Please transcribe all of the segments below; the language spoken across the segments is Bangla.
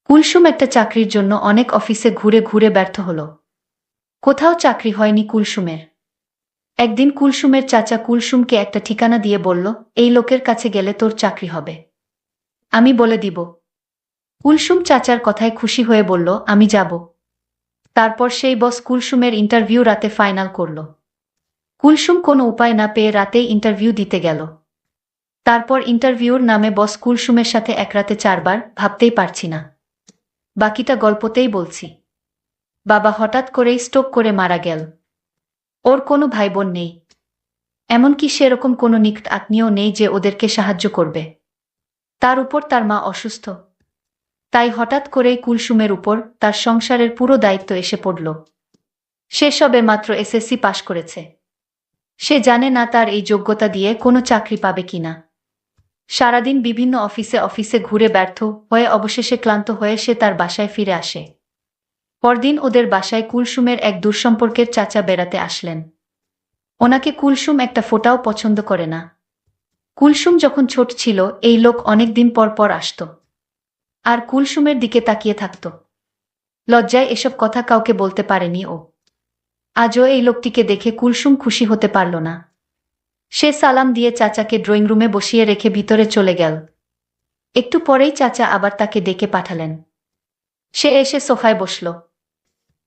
কুলসুম একটা চাকরির জন্য অনেক অফিসে ঘুরে ঘুরে ব্যর্থ হল। কোথাও চাকরি হয়নি কুলসুমের। একদিন কুলসুমের চাচা কুলসুমকে একটা ঠিকানা দিয়ে বলল, এই লোকের কাছে গেলে তোর চাকরি হবে। আমি বলে দিব। কুলসুম চাচার কথায় খুশি হয়ে বলল, আমি যাব। তারপর সেই বস কুলসুমের ইন্টারভিউ রাতে ফাইনাল করল। কুলসুম কোনো উপায় না পেয়ে রাতেই ইন্টারভিউ দিতে গেল। তারপর ইন্টারভিউর নামে বস কুলসুমের সাথে এক রাতে 4 বার ভাবতেই পারছি না। বাকিটা গল্পতেই বলছি। বাবা হঠাৎ করেই স্ট্রোক করে মারা গেল। ওর কোনো ভাই বোন নেই, এমনকি সেরকম কোনো নিকট আত্মীয় নেই যে ওদেরকে সাহায্য করবে। তার উপর তার মা অসুস্থ। তাই হঠাৎ করেই কুলসুমের উপর তার সংসারের পুরো দায়িত্ব এসে পড়ল। সে সবে মাত্র এসএসসি পাশ করেছে। সে জানে না তার এই যোগ্যতা দিয়ে কোনো চাকরি পাবে কিনা। সারাদিন বিভিন্ন অফিসে অফিসে ঘুরে ব্যর্থ হয়ে অবশেষে ক্লান্ত হয়ে সে তার বাসায় ফিরে আসে। পরদিন ওদের বাসায় কুলসুমের এক দূরসম্পর্কের চাচা বেড়াতে আসলেন। ওনাকে কুলসুম একটা ফোঁটাও পছন্দ করে না। কুলসুম যখন ছোট ছিল এই লোক অনেক দিন পর পর আসত আর কুলসুমের দিকে তাকিয়ে থাকত। লজ্জায় এসব কথা কাউকে বলতে পারেনি ও। আজও এই লোকটিকে দেখে কুলসুম খুশি হতে পারল না। সে সালাম দিয়ে চাচাকে ড্রয়িং রুমে বসিয়ে রেখে ভিতরে চলে গেল। একটু পরেই চাচা আবার তাকে ডেকে পাঠালেন। সে এসে সোফায় বসল।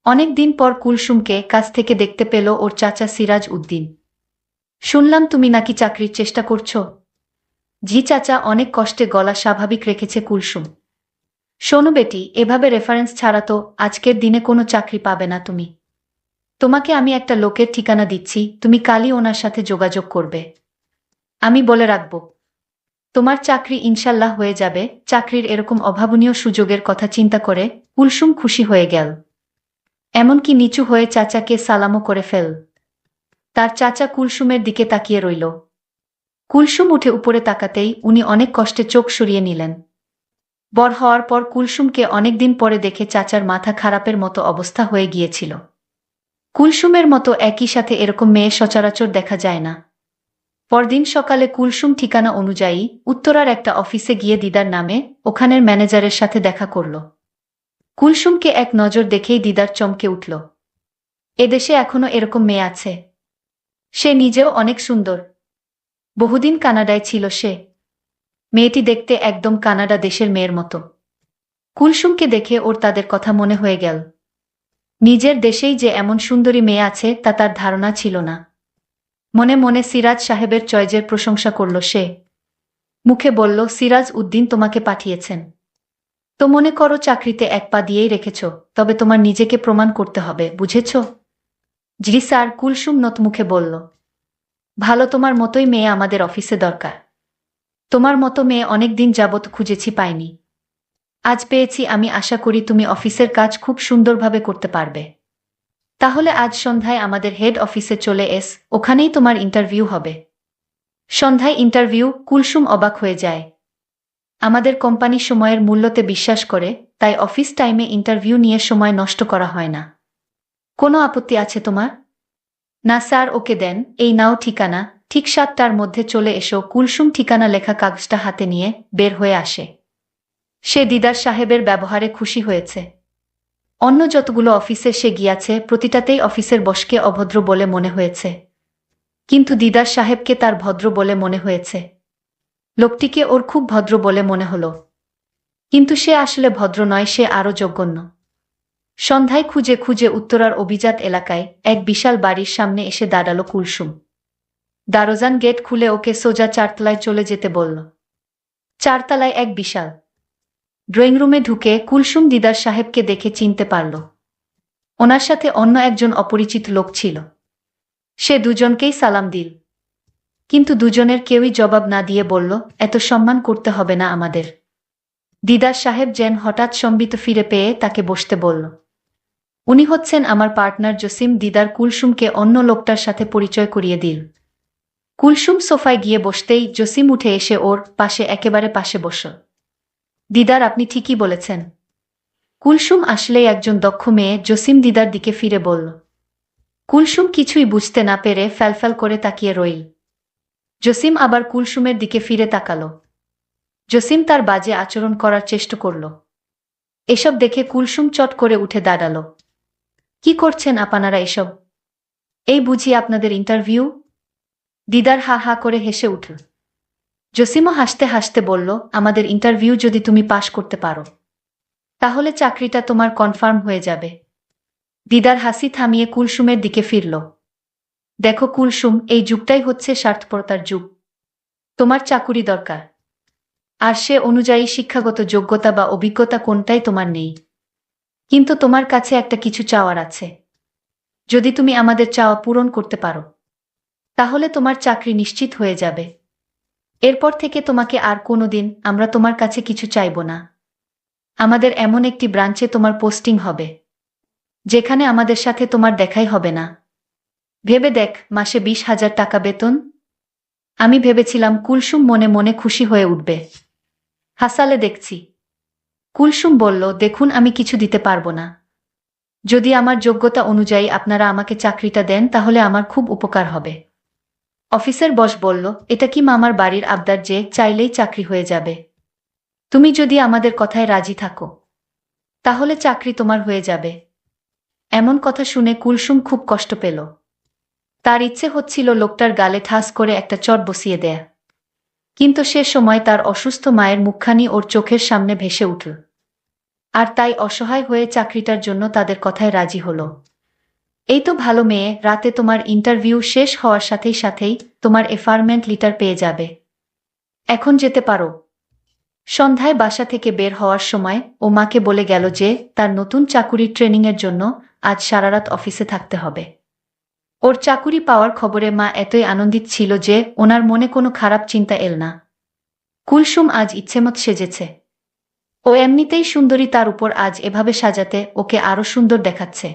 অনেক দিন পর কুলসুমকে কাছ থেকে দেখতে পেল ওর চাচা সিরাজ উদ্দিন। শুনলাম তুমি নাকি চাকরির চেষ্টা করছো। জি চাচা, অনেক কষ্টে গলা স্বাভাবিক রেখেছে কুলসুম। শোনো বেটি, এভাবে রেফারেন্স ছাড়া তো আজকের দিনে কোনো চাকরি পাবে না তুমি। তোমাকে আমি একটা লোকের ঠিকানা দিচ্ছি, তুমি কালই ওনার সাথে যোগাযোগ করবে। আমি বলে রাখব, তোমার চাকরি ইনশাল্লাহ হয়ে যাবে। চাকরির এরকম অভাবনীয় সুযোগের কথা চিন্তা করে কুলসুম খুশি হয়ে গেল। এমনকি নিচু হয়ে চাচাকে সালামও করে ফেল। তার চাচা কুলসুমের দিকে তাকিয়ে রইল। কুলসুম উঠে উপরে তাকাতেই উনি অনেক কষ্টে চোখ সরিয়ে নিলেন। বড় হওয়ার পর কুলসুমকে অনেকদিন পরে দেখে চাচার মাথা খারাপের মতো অবস্থা হয়ে গিয়েছিল। কুলসুমের মতো একই সাথে এরকম মেয়ে সচরাচর দেখা যায় না। পরদিন সকালে কুলসুম ঠিকানা অনুযায়ী উত্তরার একটা অফিসে গিয়ে দিদার নামে ওখানের ম্যানেজারের সাথে দেখা করল। কুলসুমকে এক নজর দেখেই দিদার চমকে উঠল। এদেশে এখনো এরকম মেয়ে আছে? সে নিজেও অনেক সুন্দর। বহুদিন কানাডায় ছিল সে। মেয়েটি দেখতে একদম কানাডা দেশের মেয়ের মতো। কুলসুমকে দেখে ওর তাদের কথা মনে হয়ে গেল। নিজের দেশেই যে এমন সুন্দরী মেয়ে আছে তা তার ধারণা ছিল না। মনে মনে সিরাজ সাহেবের চয়েজের প্রশংসা করল সে। মুখে বলল, সিরাজ উদ্দিন তোমাকে পাঠিয়েছেন তো মনে করো চাকরিতে এক পা দিয়েই রেখেছ, তবে তোমার নিজেকে প্রমাণ করতে হবে, বুঝেছ? জি স্যার, কুলসুম নতমুখে বলল। ভালো, তোমার মতোই মেয়ে আমাদের অফিসে দরকার। তোমার মতো মেয়ে অনেক দিন যাবৎ খুঁজেছি, পাইনি। আজ পেয়েছি। আমি আশা করি তুমি অফিসের কাজ খুব সুন্দরভাবে করতে পারবে। তাহলে আজ সন্ধ্যায় আমাদের হেড অফিসে চলে এস, ওখানেই তোমার ইন্টারভিউ হবে। সন্ধ্যায় ইন্টারভিউ? কুলসুম অবাক হয়ে যায়। আমাদের কোম্পানি সময়ের মূল্যতে বিশ্বাস করে, তাই অফিস টাইমে ইন্টারভিউ নিয়ে সময় নষ্ট করা হয় না। কোনো আপত্তি আছে তোমার? না স্যার, ওকে দেন, এই নাও ঠিকানা, ঠিক 7টার মধ্যে চলে এসো। কুলসুম ঠিকানা লেখা কাগজটা হাতে নিয়ে বের হয়ে আসে। সে দিদার সাহেবের ব্যবহারে খুশি হয়েছে। অন্য যতগুলো অফিসে সে গিয়াছে প্রতিটাতেই অফিসের বসকে অভদ্র বলে মনে হয়েছে, কিন্তু দিদার সাহেবকে তার ভদ্র বলে মনে হয়েছে। লোকটিকে ওর খুব ভদ্র বলে মনে হলো, কিন্তু সে আসলে ভদ্র নয়, সে আরও জঘন্য। সন্ধ্যায় খুঁজে খুঁজে উত্তরার অভিজাত এলাকায় এক বিশাল বাড়ির সামনে এসে দাঁড়ালো কুলসুম। দারোজান গেট খুলে ওকে সোজা 4তলায় চলে যেতে বলল। 4তলায় এক বিশাল ড্রয়িং রুমে ঢুকে কুলসুম দিদার সাহেবকে দেখে চিনতে পারল। ওনার সাথে অন্য একজন অপরিচিত লোক ছিল। সে দুজনকেই সালাম দিল, কিন্তু দুজনের কেউই জবাব না দিয়ে বলল, এত সম্মান করতে হবে না আমাদের। দিদার সাহেব যেন হঠাৎ সম্বিত ফিরে পেয়ে তাকে বসতে বলল। উনি হচ্ছেন আমার পার্টনার জসিম। দিদার কুলসুমকে অন্য লোকটার সাথে পরিচয় করিয়ে দিল। কুলসুম সোফায় গিয়ে বসতেই জসিম উঠে এসে ওর পাশে একেবারে পাশে বসল। দিদার, আপনি ঠিকই বলেছেন। কুলসুম আসলেই একজন দক্ষ মেয়ে, জসিম দিদার দিকে ফিরে বলল। কুলসুম কিছুই বুঝতে না পেরে ফ্যালফ্যাল করে তাকিয়ে রইল। জসিম আবার কুলসুমের দিকে ফিরে তাকালো। জসিম তার বাজে আচরণ করার চেষ্টা করল। এসব দেখে কুলসুম চট করে উঠে দাঁড়ালো। কি করছেন আপনারা এসব? এই বুঝি আপনাদের ইন্টারভিউ? দিদার হা হা করে হেসে উঠল। জসিমও হাসতে হাসতে বলল, আমাদের ইন্টারভিউ যদি তুমি পাশ করতে পারো তাহলে চাকরিটা তোমার কনফার্ম হয়ে যাবে। দিদার হাসি থামিয়ে কুলসুমের দিকে ফিরল। দেখো কুলসুম, এই যুগটাই হচ্ছে স্বার্থপরতার যুগ। তোমার চাকুরি দরকার, আর সে অনুযায়ী শিক্ষাগত যোগ্যতা বা অভিজ্ঞতা কোনটাই তোমার নেই। কিন্তু তোমার কাছে একটা কিছু চাওয়ার আছে। যদি তুমি আমাদের চাওয়া পূরণ করতে পারো তাহলে তোমার চাকরি নিশ্চিত হয়ে যাবে। এরপর থেকে তোমাকে আর কোনোদিন আমরা তোমার কাছে কিছু চাইব না। আমাদের এমন একটি ব্রাঞ্চে তোমার পোস্টিং হবে যেখানে আমাদের সাথে তোমার দেখাই হবে না। ভেবে দেখ, মাসে 20,000 টাকা বেতন। আমি ভেবেছিলাম কুলসুম মনে মনে খুশি হয়ে উঠবে। হাসালে দেখছি। কুলসুম বলল, দেখুন আমি কিছু দিতে পারবো না। যদি আমার যোগ্যতা অনুযায়ী আপনারা আমাকে চাকরিটা দেন তাহলে আমার খুব উপকার হবে। অফিসের বস বলল, এটা কি মামার বাড়ির আবদার যে চাইলেই চাকরি হয়ে যাবে? তুমি যদি আমাদের কথায় রাজি থাকো তাহলে চাকরি তোমার হয়ে যাবে। এমন কথা শুনে কুলসুম খুব কষ্ট পেল। তার ইচ্ছে হচ্ছিল লোকটার গালে ঠাস করে একটা চট বসিয়ে দেয়া, কিন্তু সে সময় তার অসুস্থ মায়ের মুখখানি ওর চোখের সামনে ভেসে উঠল। আর তাই অসহায় হয়ে চাকরিটার জন্য তাদের কথায় রাজি হলো। এই তো ভালো মেয়ে, রাতে তোমার ইন্টারভিউ শেষ হওয়ার সাথেই সাথেই তোমার অ্যাপয়েন্টমেন্ট লেটার পেয়ে যাবে। এখন যেতে পারো। সন্ধ্যায় বাসা থেকে বের হওয়ার সময় ও মাকে বলে গেল যে তার নতুন চাকুরির ট্রেনিংয়ের জন্য আজ সারারাত অফিসে থাকতে হবে। ওর চাকুরি পাওয়ার খবরে মা এতই আনন্দিত ছিল যে ওনার মনে কোনো খারাপ চিন্তা এল না। কুলসুম আজ ইচ্ছেমত সেজেছে। ও এমনিতেই সুন্দরী, তার উপর আজ এভাবে সাজাতে ওকে আরো সুন্দর দেখাচ্ছে।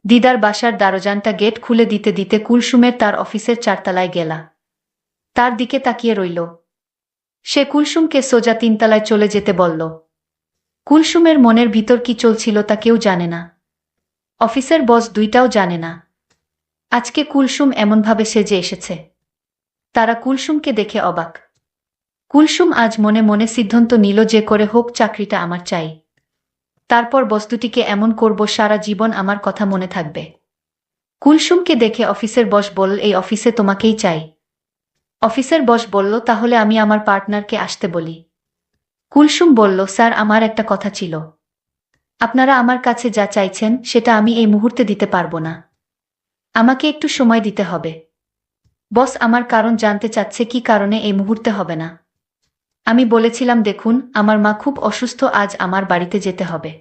দিদার বাসার দরজাটা গেট খুলে দিতে দিতে কুলসুমের তার অফিসের 4 তলায় গেলা। তার দিকে তাকিয়ে রইল। সে কুলসুমকে সোজা 3 তলায় চলে যেতে বলল। কুলসুমের মনের ভিতর কি চলছিল তা কেউ জানে না। অফিসের বস দুইটাও জানে না আজকে কুলসুম এমনভাবে সেজে এসেছে। তারা কুলসুমকে দেখে অবাক। কুলসুম আজ মনে মনে সিদ্ধান্ত নিল যে করে হোক চাকরিটা আমার চাই। তারপর বস্তুটিকে এমন করব সারা জীবন আমার কথা মনে থাকবে। কুলসুমকে দেখে অফিসের বস বলল, এই অফিসে তোমাকেই চাই। অফিসের বস বলল, তাহলে আমি আমার পার্টনারকে আসতে বলি। কুলসুম বলল, স্যার আমার একটা কথা ছিল। আপনারা আমার কাছে যা চাইছেন সেটা আমি এই মুহূর্তে দিতে পারবো না। আমাকে একটু সময় দিতে হবে। বস আমার কারণ জানতে চাচ্ছে কি কারণে এই মুহূর্তে হবে না। আমি বলেছিলাম, দেখুন আমার মা খুব অসুস্থ, আজ আমার বাড়িতে যেতে হবে।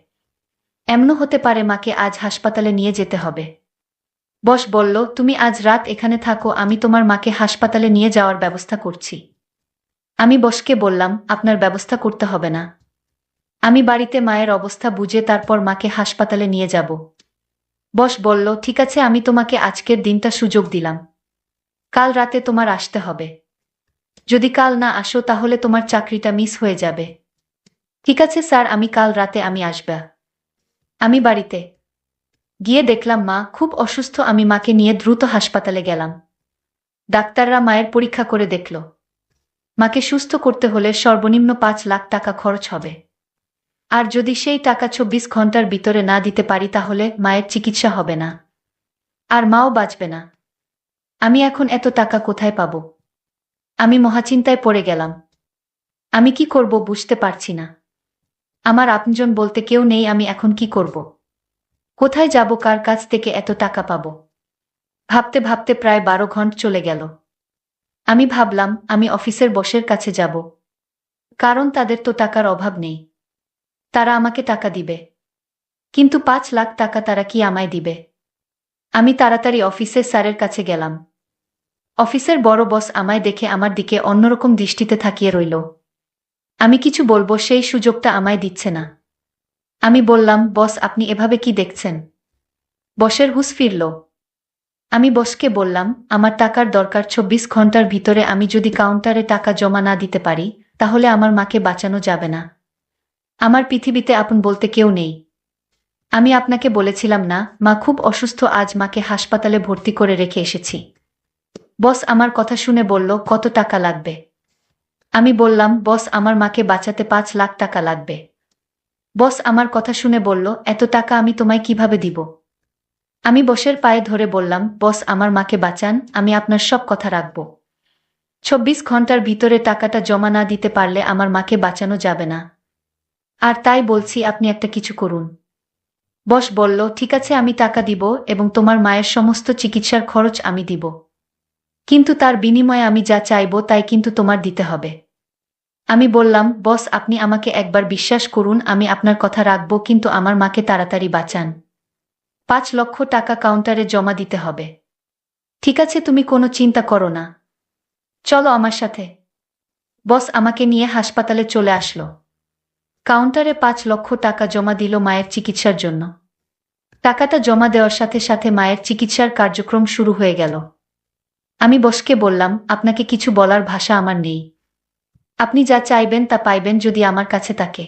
এমনও হতে পারে মাকে আজ হাসপাতালে নিয়ে যেতে হবে। বস বলল, তুমি আজ রাত এখানে থাকো, আমি তোমার মাকে হাসপাতালে নিয়ে যাওয়ার ব্যবস্থা করছি। আমি বসকে বললাম, আপনার ব্যবস্থা করতে হবে না। আমি বাড়িতে মায়ের অবস্থা বুঝে তারপর মাকে হাসপাতালে নিয়ে যাব। বস বলল, ঠিক আছে, আমি তোমাকে আজকের দিনটা সুযোগ দিলাম। কাল রাতে তোমার আসতে হবে। যদি কাল না আসো তাহলে তোমার চাকরিটা মিস হয়ে যাবে। ঠিক আছে স্যার, আমি কাল রাতে আমি আসব। আমি বাড়িতে গিয়ে দেখলাম মা খুব অসুস্থ। আমি মাকে নিয়ে দ্রুত হাসপাতালে গেলাম। ডাক্তাররা মায়ের পরীক্ষা করে দেখল মাকে সুস্থ করতে হলে সর্বনিম্ন 5 লাখ টাকা খরচ হবে। আর যদি সেই টাকা 24 ঘন্টার ভিতরে না দিতে পারি তাহলে মায়ের চিকিৎসা হবে না, আর মাও বাঁচবে না। আমি এখন এত টাকা কোথায় পাব? আমি মহাচিন্তায় পড়ে গেলাম। আমি কি করব বুঝতে পারছি না। আমার আপনজন বলতে কেউ নেই। আমি এখন কি করব? কোথায় যাব? কার কাছ থেকে এত টাকা পাব? ভাবতে ভাবতে প্রায় 12 ঘন্টা চলে গেল। আমি ভাবলাম আমি অফিসের বসের কাছে যাব, কারণ তাদের তো টাকার অভাব নেই। তারা আমাকে টাকা দিবে, কিন্তু 5 লাখ টাকা তারা কি আমায় দিবে? আমি তাড়াতাড়ি অফিসের স্যারের কাছে গেলাম। অফিসের বড় বস আমায় দেখে আমার দিকে অন্যরকম দৃষ্টিতে তাকিয়ে রইল। আমি কিছু বলবো সেই সুযোগটা আমায় দিচ্ছে না। আমি বললাম, বস আপনি এভাবে কি দেখছেন? বসের হুঁশ ফিরল। আমি বসকে বললাম, আমার টাকার দরকার। 24 ঘন্টার ভিতরে আমি যদি কাউন্টারে টাকা জমা না দিতে পারি তাহলে আমার মাকে বাঁচানো যাবে না। আমার পৃথিবীতে আপন বলতে কেউ নেই। আমি আপনাকে বলেছিলাম না মা খুব অসুস্থ, আজ মাকে হাসপাতালে ভর্তি করে রেখে এসেছি। বস আমার কথা শুনে বলল, কত টাকা লাগবে? আমি বললাম, বস আমার মাকে বাঁচাতে 5 লাখ টাকা লাগবে। বস আমার কথা শুনে বলল, এত টাকা আমি তোমায় কিভাবে দিব? আমি বসের পায়ে ধরে বললাম, বস আমার মাকে বাঁচান, আমি আপনার সব কথা রাখব। ২৪ ঘন্টার ভিতরে টাকাটা জমা না দিতে পারলে আমার মাকে বাঁচানো যাবে না। আর তাই বলছি আপনি একটা কিছু করুন। বস বলল, ঠিক আছে আমি টাকা দিব এবং তোমার মায়ের সমস্ত চিকিৎসার খরচ আমি দিব। কিন্তু তার বিনিময়ে আমি যা চাইব তাই কিন্তু তোমার দিতে হবে। আমি বললাম, বস আপনি আমাকে একবার বিশ্বাস করুন, আমি আপনার কথা রাখব, কিন্তু আমার মাকে তাড়াতাড়ি বাঁচান। ৫ লক্ষ টাকা কাউন্টারে জমা দিতে হবে। ঠিক আছে, তুমি কোনো চিন্তা করো না, চলো আমার সাথে। বস আমাকে নিয়ে হাসপাতালে চলে আসলো। কাউন্টারে ৫ লক্ষ টাকা জমা দিল মায়ের চিকিৎসার জন্য। টাকাটা জমা দেওয়ার সাথে সাথে মায়ের চিকিৎসার কার্যক্রম শুরু হয়ে গেল। আমি বসকে বললাম, আপনাকে কিছু বলার ভাষা আমার নেই। আপনি যা চাইবেন তা পাইবেন যদি আমার কাছে থাকে।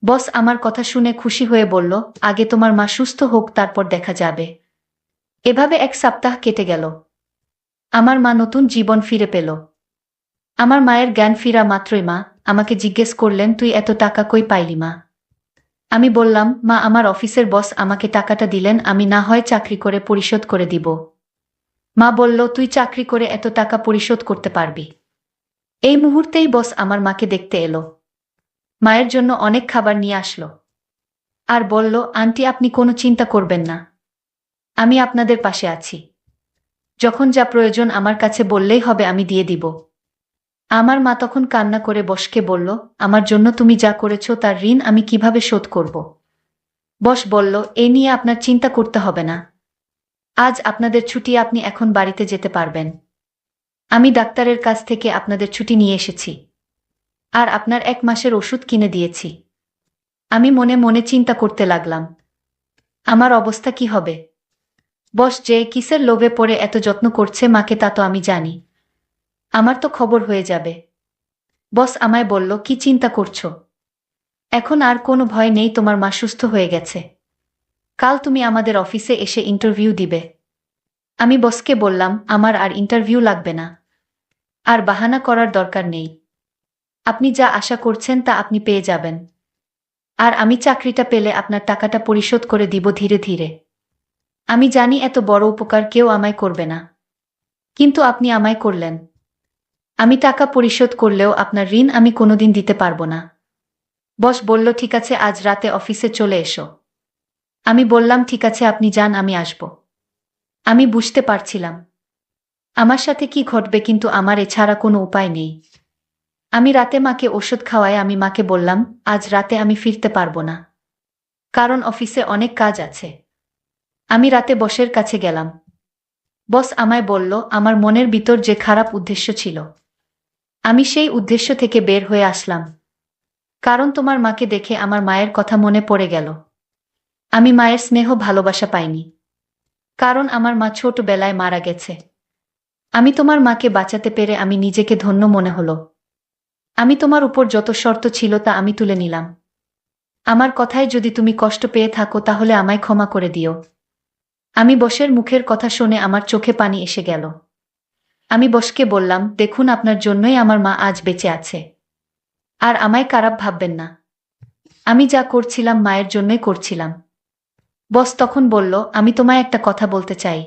বস আমার কথা শুনে খুশি হয়ে বলল, আগে তোমার মা সুস্থ হোক, তারপর দেখা যাবে। এভাবে ১ সপ্তাহ কেটে গেল। আমার মা নতুন জীবন ফিরে পেল। আমার মায়ের জ্ঞান ফিরা মাত্রই মা আমাকে জিজ্ঞেস করলেন, তুই এত টাকা কই পাইলি মা? আমি বললাম, মা আমার অফিসের বস আমাকে টাকাটা দিলেন, আমি না হয় চাকরি করে পরিশোধ করে দিব। মা বলল, তুই চাকরি করে এত টাকা পরিশোধ করতে পারবি? এই মুহূর্তেই বস আমার মাকে দেখতে এলো। মায়ের জন্য অনেক খাবার নিয়ে আসলো আর বলল, আন্টি আপনি কোনো চিন্তা করবেন না, আমি আপনাদের পাশে আছি। যখন যা প্রয়োজন আমার কাছে বললেই হবে, আমি দিয়ে দিব। আমার মা তখন কান্না করে বসকে বলল, আমার জন্য তুমি যা করেছো তার ঋণ আমি কিভাবে শোধ করব? বস বলল, এ নিয়ে আপনার চিন্তা করতে হবে না। আজ আপনাদের ছুটি, আপনি এখন বাড়িতে যেতে পারবেন। আমি ডাক্তারের কাছ থেকে আপনাদের ছুটি নিয়ে এসেছি আর আপনার ১ মাসের ওষুধ কিনে দিয়েছি। আমি মনে মনে চিন্তা করতে লাগলাম, আমার অবস্থা কি হবে। বস যে কিসের লোভে পড়ে এত যত্ন করছে মাকে তা তো আমি জানি। আমার তো খবর হয়ে যাবে। বস আমায় বলল, কি চিন্তা করছো? এখন আর কোনো ভয় নেই, তোমার মা সুস্থ হয়ে গেছে। কাল তুমি আমাদের অফিসে এসে ইন্টারভিউ দিবে। আমি বসকে বললাম, আমার আর ইন্টারভিউ লাগবে না, আর বাহানা করার দরকার নেই। আপনি যা আশা করছেন তা আপনি পেয়ে যাবেন। আর আমি চাকরিটা পেলে আপনার টাকাটা পরিশোধ করে দিব ধীরে ধীরে। আমি জানি এত বড় উপকার কেউ আমায় করবে না, কিন্তু আপনি আমায় করলেন। আমি টাকা পরিশোধ করলেও আপনার ঋণ আমি কোনোদিন দিতে পারবো না। বস বলল, ঠিক আছে আজ রাতে অফিসে চলে এসো। আমি বললাম, ঠিক আছে আপনি যান, আমি আসব। আমি বুঝতে পারছিলাম আমার সাথে কি ঘটবে, কিন্তু আমার এছাড়া কোনো উপায় নেই। আমি রাতে মাকে ওষুধ খাওয়াই। আমি মাকে বললাম, আজ রাতে আমি ফিরতে পারবো না, কারণ অফিসে অনেক কাজ আছে। আমি রাতে বসের কাছে গেলাম। বস আমায় বলল, আমার মনের ভিতর যে খারাপ উদ্দেশ্য ছিল, আমি সেই উদ্দেশ্য থেকে বের হয়ে আসলাম। কারণ তোমার মাকে দেখে আমার মায়ের কথা মনে পড়ে গেল। আমি মায়ের স্নেহ ভালোবাসা পাইনি, কারণ আমার মা ছোটবেলায় মারা গেছে। আমি তোমার মাকে বাঁচাতে পেরে আমি নিজেকে ধন্য মনে হলো। আমি তোমার উপর যত শর্ত ছিল তা আমি তুলে নিলাম। আমার কথায় যদি তুমি কষ্ট পেয়ে থাকো তাহলে আমায় ক্ষমা করে দিও। আমি বসের মুখের কথা শুনে আমার চোখে পানি এসে গেল। আমি বসকে বললাম, দেখুন আপনার জন্যই আমার মা আজ বেঁচে আছে, আর আমায় খারাপ ভাববেন না। আমি যা করছিলাম মায়ের জন্যই করছিলাম। বস তখন বলল, আমি তোমায় একটা কথা বলতে চাই।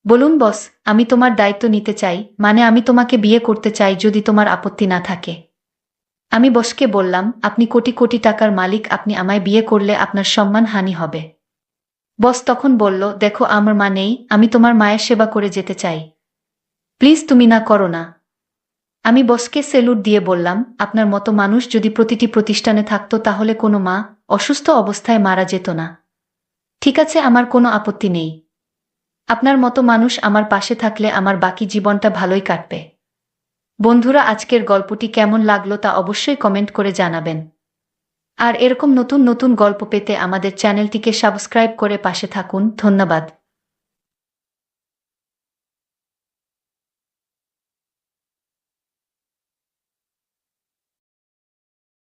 বলুন বস। আমি তোমার দায়িত্ব নিতে চাই, মানে আমি তোমাকে বিয়ে করতে চাই যদি তোমার আপত্তি না থাকে। আমি বসকে বললাম, আপনি কোটি কোটি টাকার মালিক, আপনি আমায় বিয়ে করলে আপনার সম্মান হানি হবে। বস তখন বলল, দেখো আমার মা নেই, আমি তোমার মায়ের সেবা করে যেতে চাই, প্লিজ তুমি না করো না। আমি বসকে সেলুট দিয়ে বললাম, আপনার মতো মানুষ যদি প্রতিটি প্রতিষ্ঠানে থাকতো তাহলে কোনো মা অসুস্থ অবস্থায় মারা যেত না। ঠিক আছে, আমার কোনো আপত্তি নেই। আপনার মতো মানুষ আমার পাশে থাকলে আমার বাকি জীবনটা ভালোই কাটবে। বন্ধুরা, আজকের গল্পটি কেমন লাগলো তা অবশ্যই কমেন্ট করে জানাবেন। আর এরকম নতুন নতুন গল্প পেতে আমাদের চ্যানেলটিকে সাবস্ক্রাইব করে পাশে থাকুন। ধন্যবাদ।